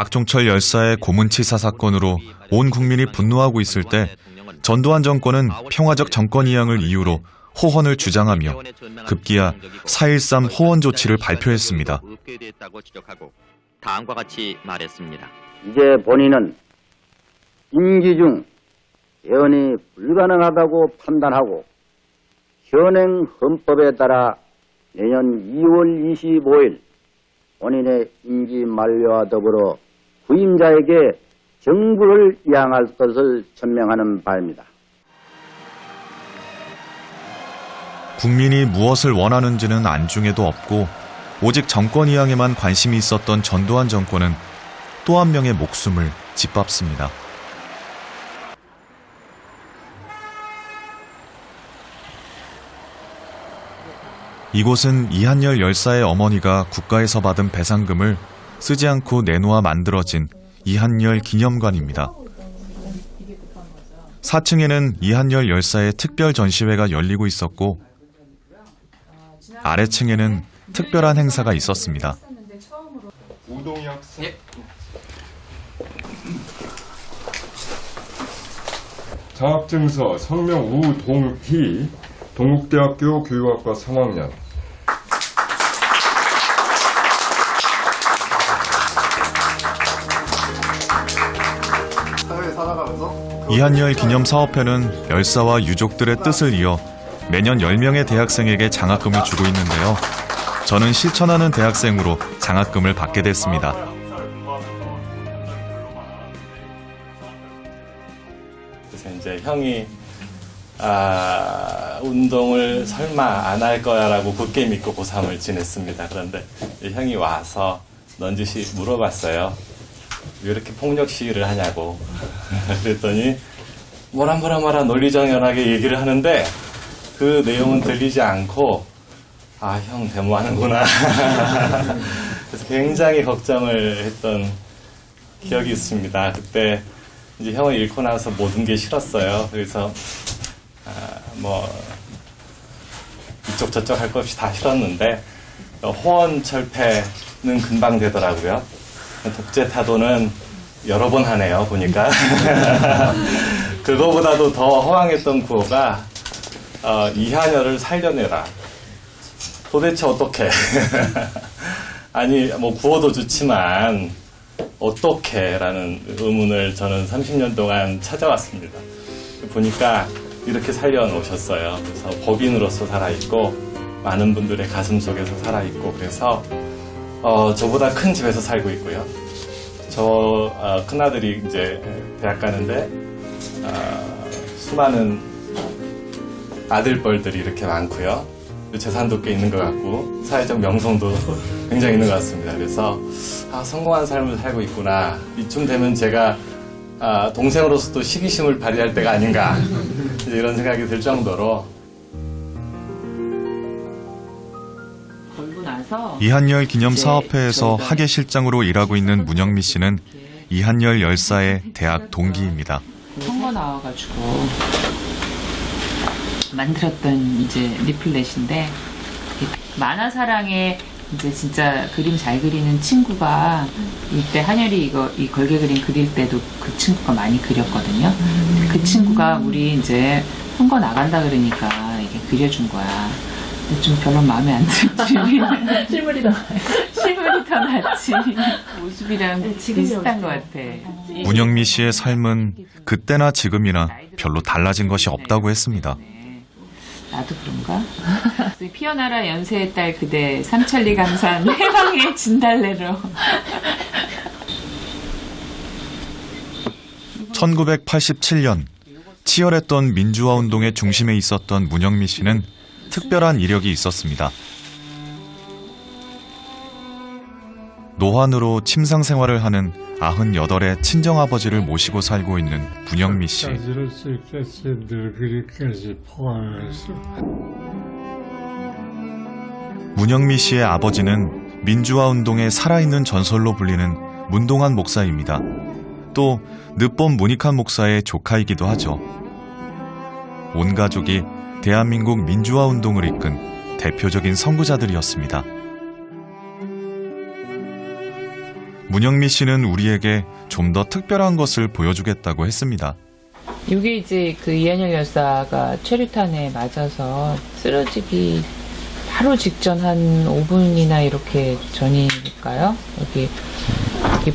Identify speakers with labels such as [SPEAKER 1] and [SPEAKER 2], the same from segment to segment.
[SPEAKER 1] 박종철 열사의 고문치사 사건으로 온 국민이 분노하고 있을 때 전두환 정권은 평화적 정권 이양을 이유로 호헌을 주장하며 급기야 4.13 호헌 조치를 발표했습니다.
[SPEAKER 2] 다음과 같이 말했습니다.
[SPEAKER 3] 이제 본인은 임기 중 개헌이 불가능하다고 판단하고 현행 헌법에 따라 내년 2월 25일 본인의 임기 만료와 더불어 후임자에게 정부를 이양할 것을 천명하는 바입니다.
[SPEAKER 1] 국민이 무엇을 원하는지는 안중에도 없고 오직 정권 이양에만 관심이 있었던 전두환 정권은 또 한 명의 목숨을 짓밟습니다. 이곳은 이한열 열사의 어머니가 국가에서 받은 배상금을 쓰지 않고 내놓아 만들어진 이한열 기념관입니다. 4층에는 이한열 열사의 특별 전시회가 열리고 있었고 아래층에는 특별한 행사가 있었습니다.
[SPEAKER 4] 우동이 학생. 예. 장학증서 성명 우동희 동국대학교 교육학과 3학년.
[SPEAKER 1] 이한열 기념사업회는 열사와 유족들의 뜻을 이어 매년 10명의 대학생에게 장학금을 주고 있는데요. 저는 실천하는 대학생으로 장학금을 받게 됐습니다.
[SPEAKER 5] 그래서 이제 형이 운동을 설마 안 할 거야라고 굳게 믿고 고3을 지냈습니다. 그런데 형이 와서 넌지시 물어봤어요. 왜 이렇게 폭력 시위를 하냐고. 그랬더니 뭐라 논리정연하게 얘기를 하는데 그 내용은 들리지 않고 형 데모하는구나. 그래서 굉장히 걱정을 했던 기억이 있습니다. 그때 이제 형을 잃고 나서 모든 게 싫었어요. 그래서 이쪽 저쪽 할 것 없이 다 싫었는데 호헌 철폐는 금방 되더라고요. 독재 타도는 여러 번 하네요, 보니까. 그거보다도 더 허황했던 구호가 이한열을 살려내라. 도대체 어떻게? 아니, 구호도 좋지만 어떻게? 라는 의문을 저는 30년 동안 찾아왔습니다. 보니까 이렇게 살려놓으셨어요. 그래서 법인으로서 살아있고 많은 분들의 가슴 속에서 살아있고 그래서 저보다 큰 집에서 살고 있고요. 저 큰아들이 이제 대학 가는데 수많은 아들뻘들이 이렇게 많고요. 재산도 꽤 있는 것 같고 사회적 명성도 굉장히 있는 것 같습니다. 그래서 성공한 삶을 살고 있구나. 이쯤 되면 제가 동생으로서도 시기심을 발휘할 때가 아닌가 이런 생각이 들 정도로.
[SPEAKER 1] 이한열 기념사업회에서 학예실장으로 일하고 있는 문영미 씨는 이한열 열사의 대학 동기입니다.
[SPEAKER 6] 선거 나와가지고 만들었던 이제 리플렛인데 만화사랑에 이제 진짜 그림 잘 그리는 친구가 이때 한열이 이 걸개 그림 그릴 때도 그 친구가 많이 그렸거든요. 그 친구가 우리 이제 선거 나간다 그러니까 이게 그려준 거야. 좀 별로 마음에 안 들지. 실물이 더 낫지. 모습이랑 비슷한 것 같아.
[SPEAKER 1] 문영미 씨의 삶은 그때나 지금이나 별로 달라진 것이 없다고 했습니다.
[SPEAKER 6] 나도 그런가? 피어나라 연세의 딸 그대 삼천리 강산 해방의 진달래로.
[SPEAKER 1] 1987년 치열했던 민주화 운동의 중심에 있었던 문영미 씨는 특별한 이력이 있었습니다. 노환으로 침상 생활을 하는 98의 친정아버지를 모시고 살고 있는 문영미 씨. 문영미 씨의 아버지는 민주화 운동의 살아있는 전설로 불리는 문동환 목사입니다. 또 늦봄 문익환 목사의 조카이기도 하죠. 온 가족이 대한민국 민주화 운동을 이끈 대표적인 선구자들이었습니다. 문영미 씨는 우리에게 좀 더 특별한 것을 보여주겠다고 했습니다.
[SPEAKER 6] 이게 이제 그 이한열 열사가 최루탄에 맞아서 쓰러지기 바로 직전 한 5분이나 이렇게 전일까요? 여기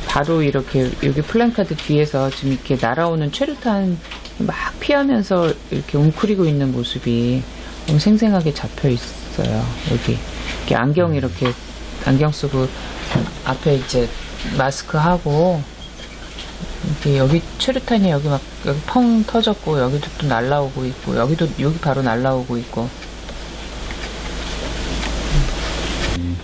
[SPEAKER 6] 바로 이렇게 여기 플랜카드 뒤에서 지금 이렇게 날아오는 최루탄 막 피하면서 이렇게 웅크리고 있는 모습이 너무 생생하게 잡혀 있어요. 여기 이렇게 안경 쓰고 앞에 이제 마스크 하고 이렇게 여기 최루탄이 여기 펑 터졌고 여기도 또 날라오고 있고 여기 바로 날라오고 있고.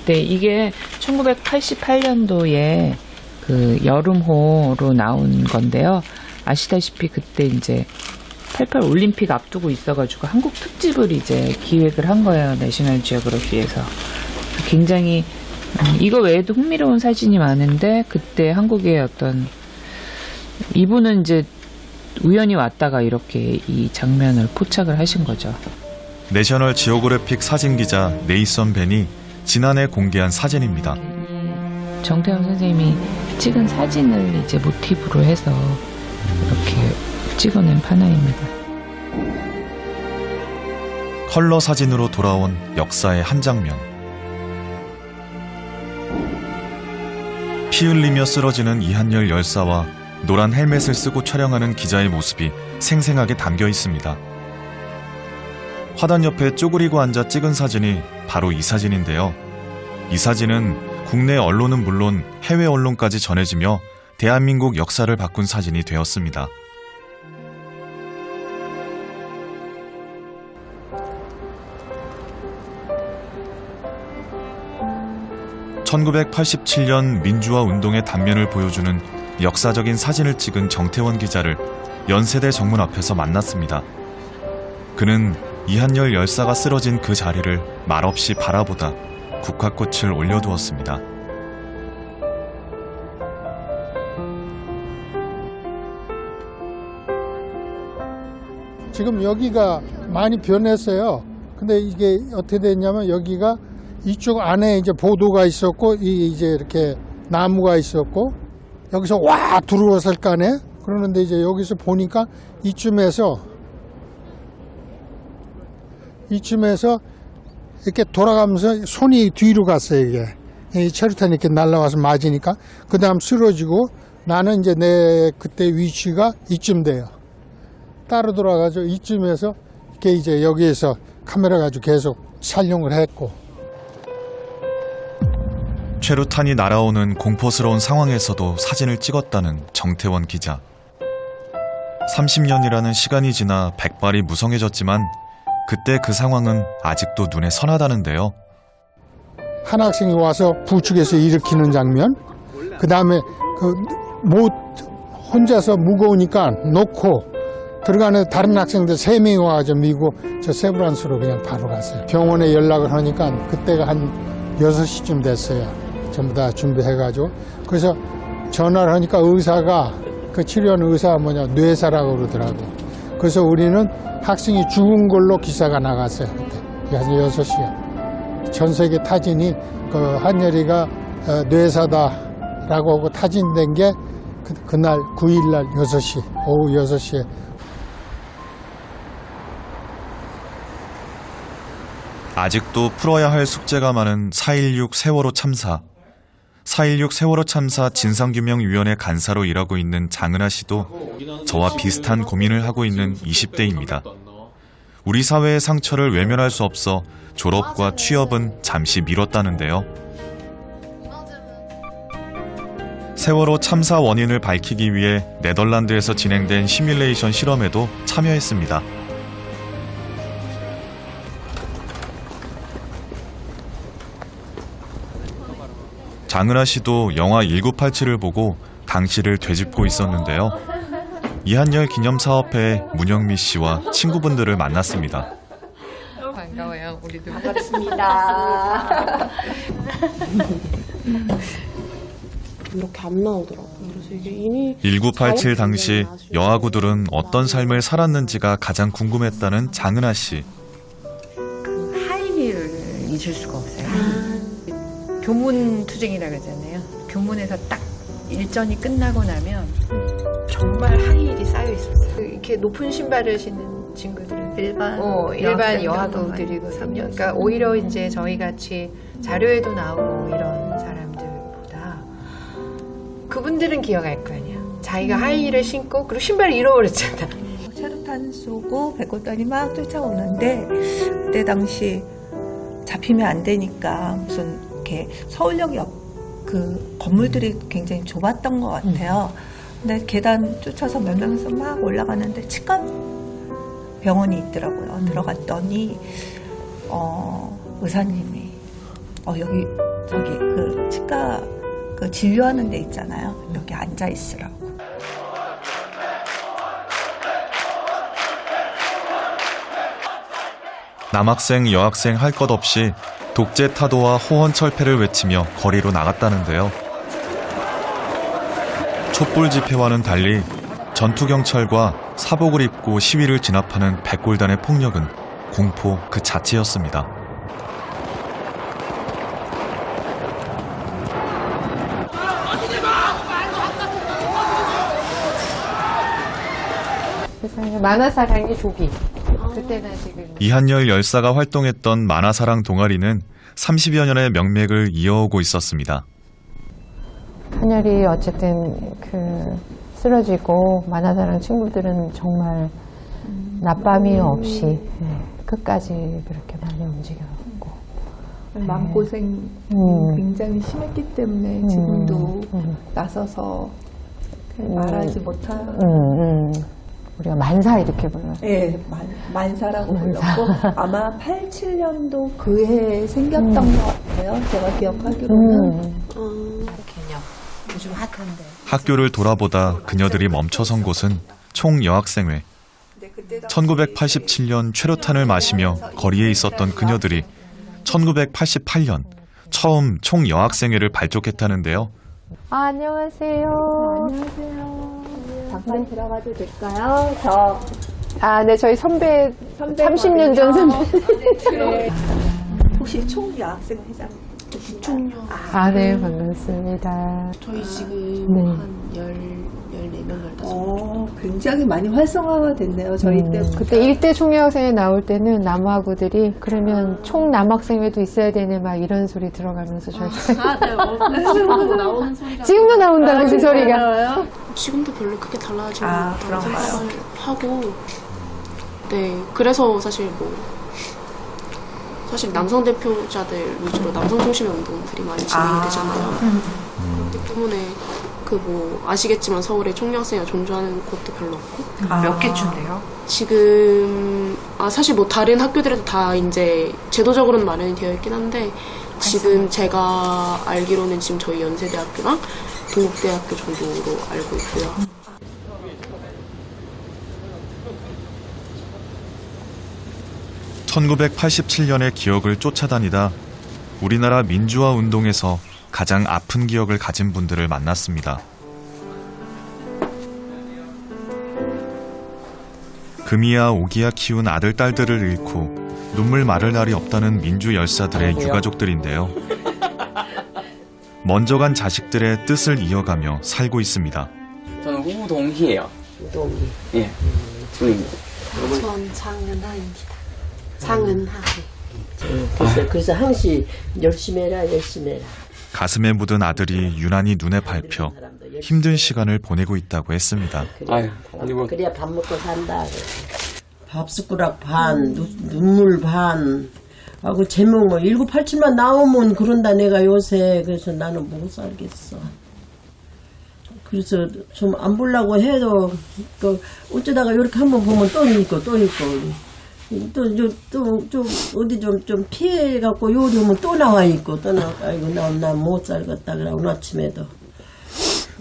[SPEAKER 6] 네, 이게 1988년도에 그 여름호로 나온 건데요. 아시다시피 그때 이제 88 올림픽 앞두고 있어가지고 한국 특집을 이제 기획을 한 거예요. 내셔널 지오그래피에서. 굉장히 이거 외에도 흥미로운 사진이 많은데 그때 한국의 어떤 이분은 이제 우연히 왔다가 이렇게 이 장면을 포착을 하신 거죠.
[SPEAKER 1] 내셔널 지오그래픽 사진기자 네이선 벤이 지난해 공개한 사진입니다.
[SPEAKER 6] 정태영 선생님이 찍은 사진을 이제 모티브로 해서 이렇게 찍어낸 파나입니다.
[SPEAKER 1] 컬러 사진으로 돌아온 역사의 한 장면. 피 흘리며 쓰러지는 이한열 열사와 노란 헬멧을 쓰고 촬영하는 기자의 모습이 생생하게 담겨 있습니다. 화단 옆에 쪼그리고 앉아 찍은 사진이 바로 이 사진인데요. 이 사진은 국내 언론은 물론 해외 언론까지 전해지며 대한민국 역사를 바꾼 사진이 되었습니다. (1987년) 민주화 운동의 단면을 보여주는 역사적인 사진을 찍은 정태원 기자를 연세대 정문 앞에서 만났습니다. 그는 이한열 열사가 쓰러진 그 자리를 말없이 바라보다 국화꽃을 올려두었습니다.
[SPEAKER 2] 지금 여기가 많이 변했어요. 근데 이게 어떻게 됐냐면 여기가 이쪽 안에 이제 보도가 있었고 이제 이렇게 나무가 있었고 여기서 와 들어왔을 거 아니에요? 그러는데 이제 여기서 보니까 이쯤에서 이렇게 돌아가면서 손이 뒤로 갔어요. 이게 이 체류탄이 이렇게 날라와서 맞으니까 그 다음 쓰러지고 나는 이제 내 그때 위치가 이쯤 돼요. 따로 돌아가서 이쯤에서 이렇게 이제 여기에서 카메라 가지고 계속 촬영을 했고.
[SPEAKER 1] 최루탄이 날아오는 공포스러운 상황에서도 사진을 찍었다는 정태원 기자. 30년이라는 시간이 지나 백발이 무성해졌지만 그때 그 상황은 아직도 눈에 선하다는데요.
[SPEAKER 2] 한 학생이 와서 부축해서 일으키는 장면, 그 다음에 혼자서 무거우니까 놓고 들어가는 다른 학생들 3명이 와가지고 밀고 저 세브란스로 그냥 바로 갔어요. 병원에 연락을 하니까 그때가 한 6시쯤 됐어요. 전부 다 준비해가지고. 그래서 전화를 하니까 의사가, 그 치료하는 의사가 뇌사라고 그러더라고. 그래서 우리는 학생이 죽은 걸로 기사가 나갔어요. 그때 한 6시에. 전 세계 타진이 그 한열이가 뇌사다라고 하고 타진된 게 그날 9일날 6시, 오후 6시에.
[SPEAKER 1] 아직도 풀어야 할 숙제가 많은 4.16 세월호 참사. 4.16 세월호 참사 진상규명위원회 간사로 일하고 있는 장은하 씨도 저와 비슷한 고민을 하고 있는 20대입니다. 우리 사회의 상처를 외면할 수 없어 졸업과 취업은 잠시 미뤘다는데요. 세월호 참사 원인을 밝히기 위해 네덜란드에서 진행된 시뮬레이션 실험에도 참여했습니다. 장은하 씨도 영화 1987을 보고 당시를 되짚고 있었는데요. 이한열 기념사업회의 문영미 씨와 친구분들을 만났습니다.
[SPEAKER 7] 반가워요. 우리도
[SPEAKER 8] 반갑습니다. 이렇게 안 나오더라고요. 그래서 이게 이미
[SPEAKER 1] 1987 당시 여아구들은 어떤 삶을 살았는지가 가장 궁금했다는 장은하 씨.
[SPEAKER 7] 하이힐을 잊을 수가 없어요. 교문 투쟁이라 그러잖아요. 교문에서 딱
[SPEAKER 9] 일전이 끝나고 나면 정말 하이힐이 쌓여 있었어요. 이렇게 높은 신발을 신는 친구들은 일반 여학생들이고 3년. 그러니까 오히려 이제 저희 같이 자료에도 나오고 이런 사람들보다 그분들은 기억할 거 아니야. 자기가 하이힐을 신고 그리고 신발을 잃어버렸잖아.
[SPEAKER 10] 차루탄 쏘고 백골단이 막 쫓아오는데 그때 당시 잡히면 안 되니까 무슨 이렇게 서울역 옆 그 건물들이 굉장히 좁았던 것 같아요. 근데 계단 쫓아서 몇 명이서 막 올라가는데 치과 병원이 있더라고요. 들어갔더니 의사님이 여기 저기 그 치과 그 진료하는 데 있잖아요. 여기 앉아 있으라고.
[SPEAKER 1] 남학생, 여학생 할 것 없이 독재 타도와 호언 철폐를 외치며 거리로 나갔다는데요. 촛불 집회와는 달리 전투경찰과 사복을 입고 시위를 진압하는 백골단의 폭력은 공포 그 자체였습니다.
[SPEAKER 7] 세상에 만화사랑의 조기. 그때나 지금.
[SPEAKER 1] 이한열 열사가 활동했던 만화사랑 동아리는 30여 년의 명맥을 이어오고 있었습니다.
[SPEAKER 7] 한열이 어쨌든 쓰러지고 만화사랑 친구들은 정말 낮밤이 없이 끝까지 그렇게 많이 움직여왔고
[SPEAKER 10] 마음고생 굉장히 심했기 때문에 지금도 나서서 말하지 못하는
[SPEAKER 7] 우리가 만사 이렇게 불러요.
[SPEAKER 10] 네, 만사라고 불렀고 아마 87년도 그 해에 생겼던 것 같아요. 제가 기억하기로는.
[SPEAKER 7] 개념. 요즘 핫한데.
[SPEAKER 1] 학교를 돌아보다 그녀들이 멈춰선 곳은 총여학생회. 1987년 최루탄을 마시며 거리에 있었던 그녀들이 1988년 처음 총여학생회를 발족했다는데요.
[SPEAKER 7] 안녕하세요.
[SPEAKER 10] 안녕하세요. 잠깐 들어가도 될까요?
[SPEAKER 7] 네, 저희 선배 30년 전 선배.
[SPEAKER 10] 네. 혹시 총여학생회장?
[SPEAKER 7] 네, 반갑습니다.
[SPEAKER 8] 저희 지금 한 14명, 15명.
[SPEAKER 10] 굉장히 많이 활성화가 됐네요, 저희 때.
[SPEAKER 7] 그때 1대 총여학생회 나올 때는 남학우들이 그러면 총 남학생회도 있어야 되네 막 이런 소리 들어가면서 저희
[SPEAKER 8] 지금도 나오는 소리가.
[SPEAKER 7] 지금도 나온다고 그 소리가.
[SPEAKER 8] 지금도 별로 크게 달라지는 않다고 생각을 하고, 네, 그래서 사실 남성 대표자들 위주로 남성 중심의 운동들이 많이 진행이 되잖아요. 그렇기 때문에 아시겠지만 서울에 총여학생을 존중하는 곳도 별로 없고.
[SPEAKER 6] 몇 개쯤돼요?
[SPEAKER 8] 지금 사실 다른 학교들에도 다 이제 제도적으로는 마련이 되어 있긴 한데 지금 제가 알기로는 지금 저희 연세대학교랑 동국대학교 정도로 알고 있고요.
[SPEAKER 1] 1987년의 기억을 쫓아다니다 우리나라 민주화 운동에서 가장 아픈 기억을 가진 분들을 만났습니다. 금이야 오기야 키운 아들, 딸들을 잃고 눈물 마를 날이 없다는 민주 열사들의 유가족들인데요. 먼저 간 자식들의 뜻을 이어가며 살고 있습니다.
[SPEAKER 11] 저는 우동희예요.
[SPEAKER 3] 우동희.
[SPEAKER 11] 예.
[SPEAKER 8] 전 장은하입니다. 장은하.
[SPEAKER 12] 그래서 항시 열심히 해라.
[SPEAKER 1] 가슴에 묻은 아들이 유난히 눈에 밟혀 힘든 시간을 보내고 있다고 했습니다.
[SPEAKER 12] 그래야 밥 먹고 산다. 밥숟가락 반, 눈물 반. 그 제목 1987만 나오면 그런다 내가 요새. 그래서 나는 못 살겠어. 그래서 좀 안 보려고 해도 어쩌다가 이렇게 한번 보면 또 있고 또 어디 좀 피해 갖고 요리 오면 또 나와 있고 아이고 나 못 살겠다 그래. 오늘 아침에도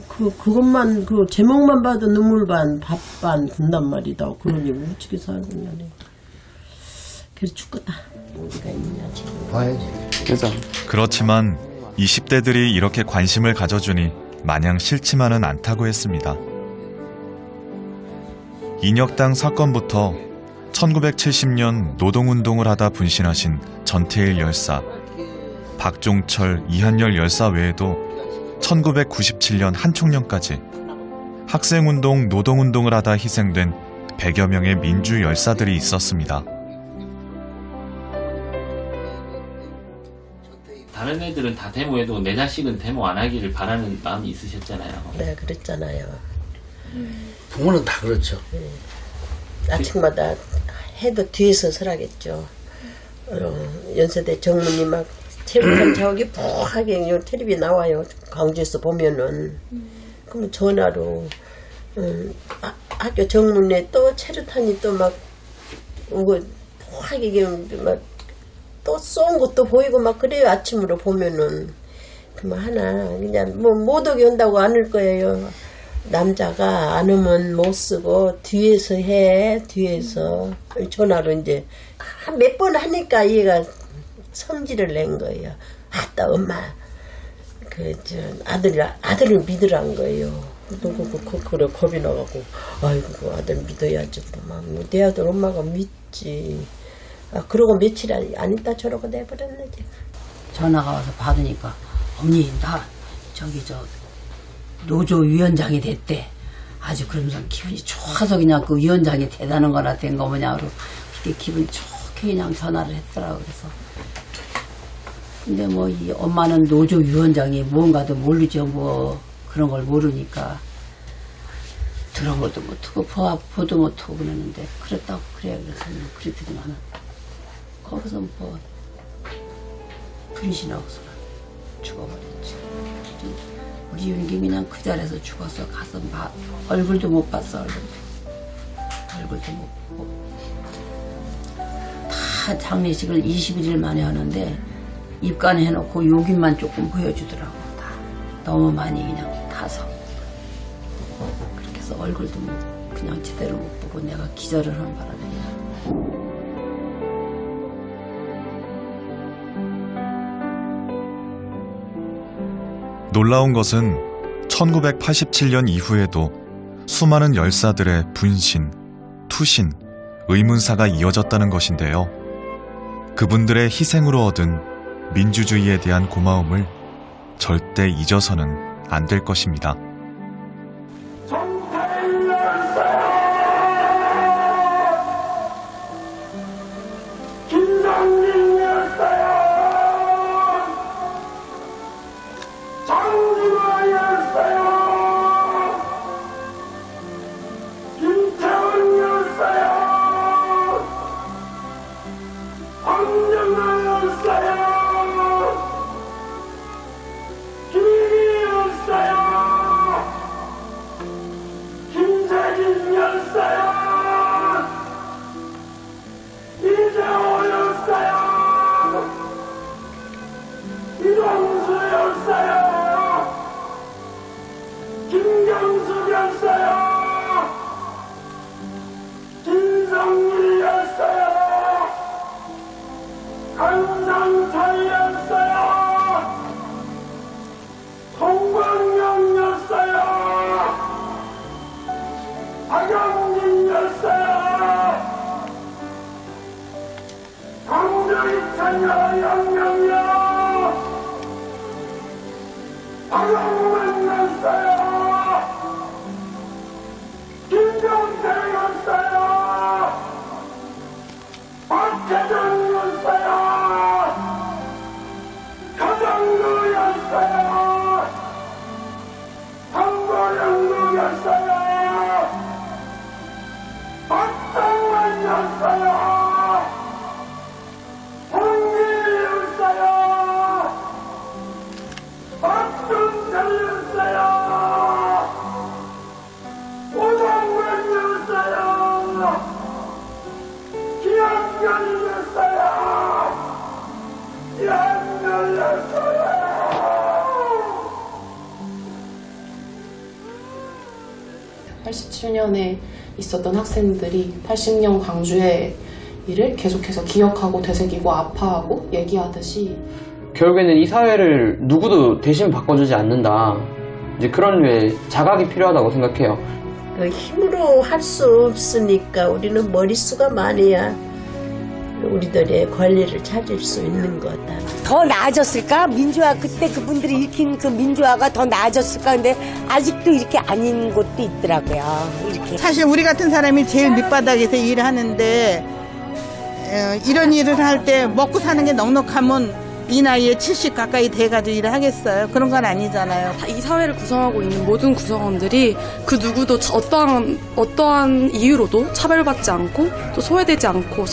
[SPEAKER 12] 그것만 제목만 봐도 눈물 반 밥 반 군단 말이다. 그러니 어떻게 살겠냐. 그래서 죽겠다. 어디가 있냐 지금.
[SPEAKER 3] 봐야지.
[SPEAKER 1] 그렇지만 20대들이 이렇게 관심을 가져주니 마냥 싫지만은 않다고 했습니다. 인혁당 사건부터 1970년 노동운동을 하다 분신하신 전태일 열사, 박종철, 이한열 열사 외에도 1997년 한총련까지 학생운동, 노동운동을 하다 희생된 100여 명의 민주 열사들이 있었습니다.
[SPEAKER 13] 다른 애들은 다 데모해도 내 자식은 데모 안 하기를 바라는 마음이 있으셨잖아요.
[SPEAKER 12] 네, 그랬잖아요.
[SPEAKER 14] 부모는 다 그렇죠.
[SPEAKER 12] 아침마다 해도 뒤에서 서라겠죠. 연세대 정문이 막 체육관 저기 푹하게 텔레비 나와요. 광주에서 보면은. 그러면 전화로 학교 정문에 또 체류탄이 또 막 오고 푹하게 막 또 쏜 것도 보이고 막 그래요. 아침으로 보면은. 그만 하나 그냥 뭐 못 오게 온다고 안 올 거예요. 남자가 안 오면 못 쓰고 뒤에서 해. 뒤에서 전화로 이제 몇 번 하니까 얘가 성질을 낸 거예요. 아따 엄마 아들을 믿으란 거예요. 그래 겁이 나가고 아이고 아들 믿어야지. 그러면 내 아들 엄마가 믿지. 그러고 며칠 안 있다 저러고 내버렸네.
[SPEAKER 15] 전화가 와서 받으니까 어머니 나 저기 노조 위원장이 됐대. 아주 그러면서 기분이 좋아서 그냥 그 위원장이 대단한 거나 된 거 뭐냐 그러고 그게 기분이 좋게 그냥 전화를 했더라고. 그래서 근데 뭐 이 엄마는 노조 위원장이 뭔가도 모르죠. 뭐 그런 걸 모르니까 들은 것도 못하고 보도 못하고 그러는데 그랬다고 그래요. 그래서 그랬더니만은 거기서 뭐 분신하고서 죽어버렸지. 우리 윤기 그냥 그 자리에서 죽어서 가서 얼굴도 못 봤어. 얼굴도 못 보고 다 장례식을 21일 만에 하는데 입간해놓고 여기만 조금 보여주더라고. 다 너무 많이 그냥 타서 그렇게 해서 얼굴도 그냥 제대로 못 보고 내가 기절을 한 바람에
[SPEAKER 1] 놀라운 것은 1987년 이후에도 수많은 열사들의 분신, 투신, 의문사가 이어졌다는 것인데요. 그분들의 희생으로 얻은 민주주의에 대한 고마움을 절대 잊어서는 안 될 것입니다.
[SPEAKER 8] (87년에) 있었던 학생들이 80년 광주의 일을 계속해서 기억하고 되새기고 아파하고 얘기하듯이
[SPEAKER 11] 결국에는 이 사회를 누구도 대신 바꿔주지 않는다. 이제 그런 류의 자각이 필요하다고 생각해요.
[SPEAKER 12] 그 힘으로 할 수 없으니까 우리는 머릿수가 많아야 우리들의 권리를 찾을 수 있는 거다.
[SPEAKER 16] 더 나아졌을까? 민주화 그때 그분들이 일으킨 그 민주화가 더 나아졌을까? 근데 아직도 이렇게 아닌 곳도 있더라고요. 이렇게.
[SPEAKER 17] 사실 우리 같은 사람이 제일 밑바닥에서 일을 하는데 이런 일을 할 때 먹고 사는 게 넉넉하면 이 나이에 70 가까이 돼가지고 일을 하겠어요. 그런 건 아니잖아요.
[SPEAKER 8] 이 사회를 구성하고 있는 모든 구성원들이 그 누구도 어떠한 이유로도 차별받지 않고 또 소외되지 않고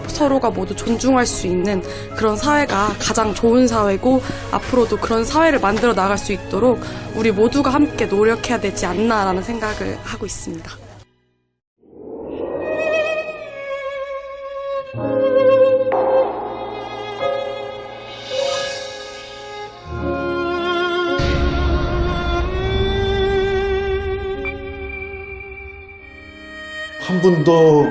[SPEAKER 8] 서로가 모두 존중할 수 있는 그런 사회가 가장 좋은 사회고 앞으로도 그런 사회를 만들어 나갈 수 있도록 우리 모두가 함께 노력해야 되지 않나라는 생각을 하고 있습니다.
[SPEAKER 18] 한 번도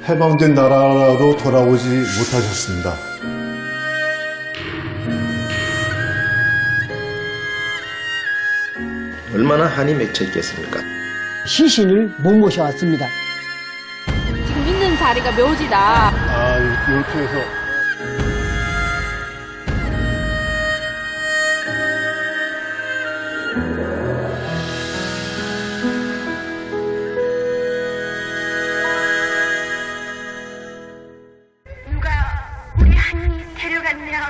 [SPEAKER 18] 해방된 나라로 돌아오지 못하셨습니다.
[SPEAKER 19] 얼마나 한이 맺혀 있겠습니까?
[SPEAKER 20] 시신을 못 모셔왔습니다.
[SPEAKER 21] 지금 있는 자리가 묘지다.
[SPEAKER 18] 이렇게 해서
[SPEAKER 22] 우리 한이 데려갔냐?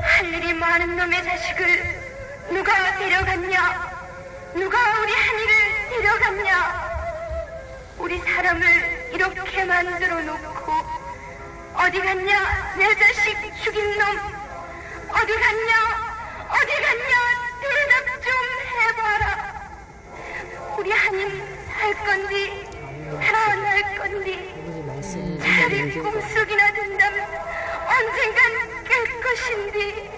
[SPEAKER 22] 하늘이 많은 놈의 자식을 누가 데려갔냐? 누가 우리 한이를 데려갔냐? 우리 사람을 이렇게 만들어 놓고 어디 갔냐? 내 자식 죽인 놈 어디 갔냐? 어디 갔냐? 대답 좀 해봐라. 우리 한이는 살 건디 살아날 건디 차라리 꿈속이나 든다면 언젠간 깰 것인데